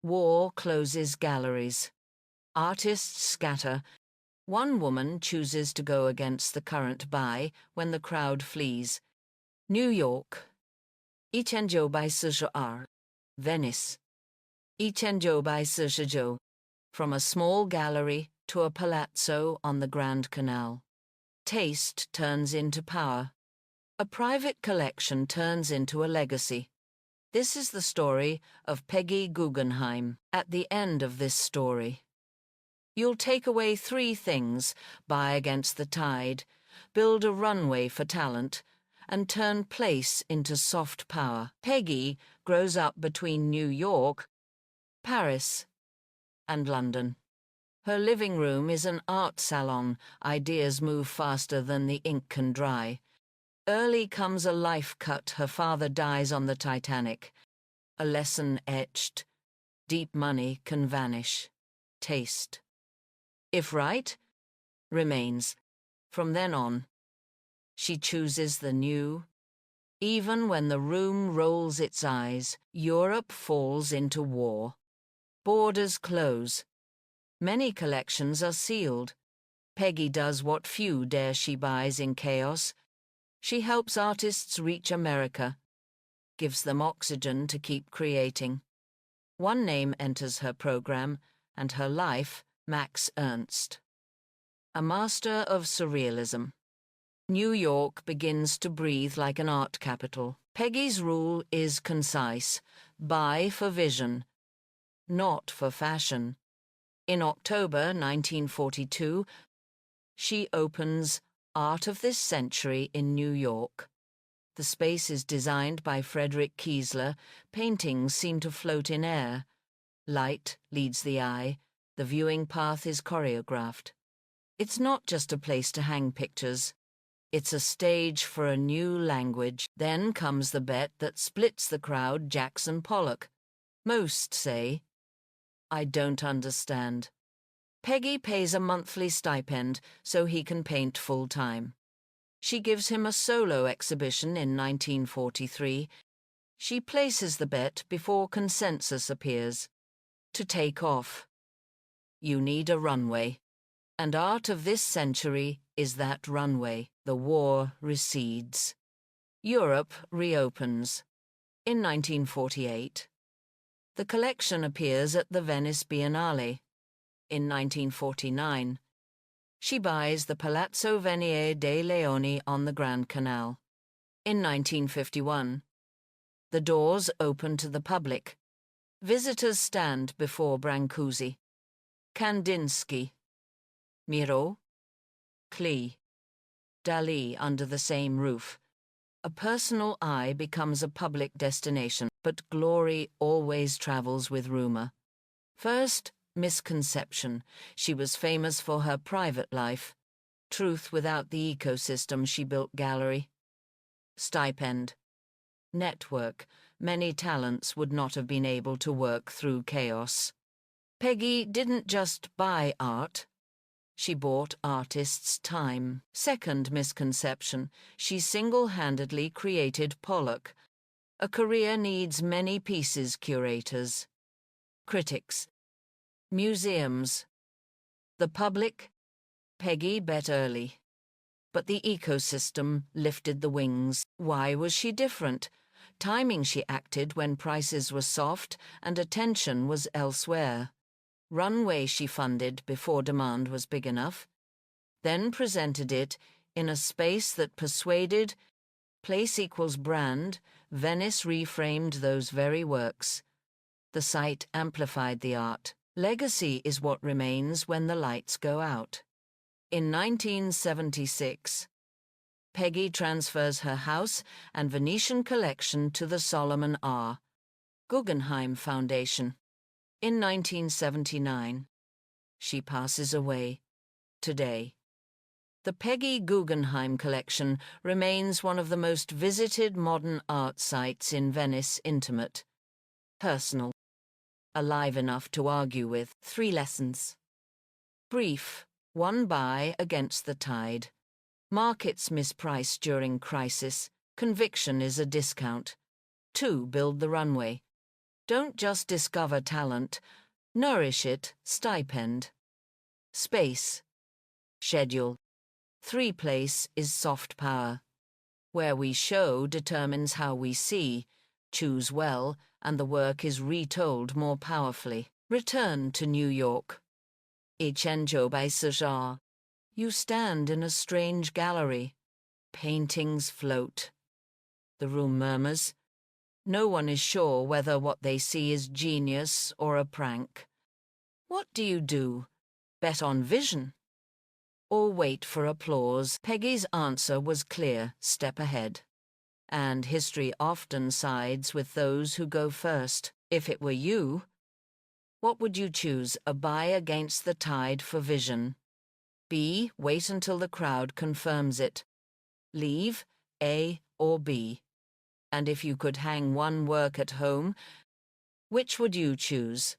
War closes galleries. Artists scatter. One woman chooses to go against the current by when the crowd flees. New York. 1942. Venice. 1949. From a small gallery to a palazzo on the Grand Canal. Taste turns into power. A private collection turns into a legacy. This is the story of Peggy Guggenheim. At the end of this story, you'll take away 3 things: buy against the tide, build a runway for talent, and turn place into soft power. Peggy grows up between New York, Paris, and London. Her living room is an art salon. Ideas move faster than the ink can dry. Early comes a life cut. Her father dies on the Titanic. A lesson etched. Deep money can vanish. Taste, if right, remains. From then on, she chooses the new. Even when the room rolls its eyes, Europe falls into war. Borders close. Many collections are sealed. Peggy does what few dare. She buys in chaos. She helps artists reach America, gives them oxygen to keep creating. One name enters her program, and her life, Max Ernst. A master of surrealism. New York begins to breathe like an art capital. Peggy's rule is concise: buy for vision, not for fashion. In October 1942, she opens Art of This Century in New York. The space is designed by Frederick Kiesler. Paintings seem to float in air. Light leads the eye. The viewing path is choreographed. It's not just a place to hang pictures. It's a stage for a new language. Then comes the bet that splits the crowd: Jackson Pollock. Most say, I don't understand. Peggy pays a monthly stipend so he can paint full-time. She gives him a solo exhibition in 1943. She places the bet before consensus appears. To take off, you need a runway. And Art of This Century is that runway. The war recedes. Europe reopens. In 1948. The collection appears at the Venice Biennale. In 1949, she buys the Palazzo Venier dei Leoni on the Grand Canal. In 1951, the doors open to the public. Visitors stand before Brancusi, Kandinsky, Miro, Klee, Dalí under the same roof. A personal eye becomes a public destination, but glory always travels with rumor. First, misconception. She was famous for her private life. Truth without the ecosystem she built gallery. Stipend. Network. Many talents would not have been able to work through chaos. Peggy didn't just buy art. She bought artists' time. Second misconception. She single-handedly created Pollock. A career needs many pieces, curators. Critics. Museums. The public. Peggy bet early. But the ecosystem lifted the wings. Why was she different? Timing: she acted when prices were soft and attention was elsewhere. Runway: she funded before demand was big enough. Then presented it in a space that persuaded. Place equals brand. Venice reframed those very works. The site amplified the art. Legacy is what remains when the lights go out. In 1976, Peggy transfers her house and Venetian collection to the Solomon R. Guggenheim Foundation. In 1979, she passes away. Today, the Peggy Guggenheim collection remains one of the most visited modern art sites in Venice. Intimate, personal, alive enough to argue with. 3 lessons. Brief: 1, buy against the tide. Markets misprice during crisis. Conviction is a discount. 2, build the runway. Don't just discover talent, nourish it, stipend. Space. Schedule. 3 place is soft power. Where we show determines how we see. Choose well, and the work is retold more powerfully. Return to New York. 1940. You stand in a strange gallery. Paintings float. The room murmurs. No one is sure whether what they see is genius or a prank. What do you do? Bet on vision? Or wait for applause? Peggy's answer was clear, step ahead. And history often sides with those who go first. If it were you, what would you choose, a buy against the tide for vision? B, wait until the crowd confirms it. Leave, A or B. And if you could hang one work at home, which would you choose?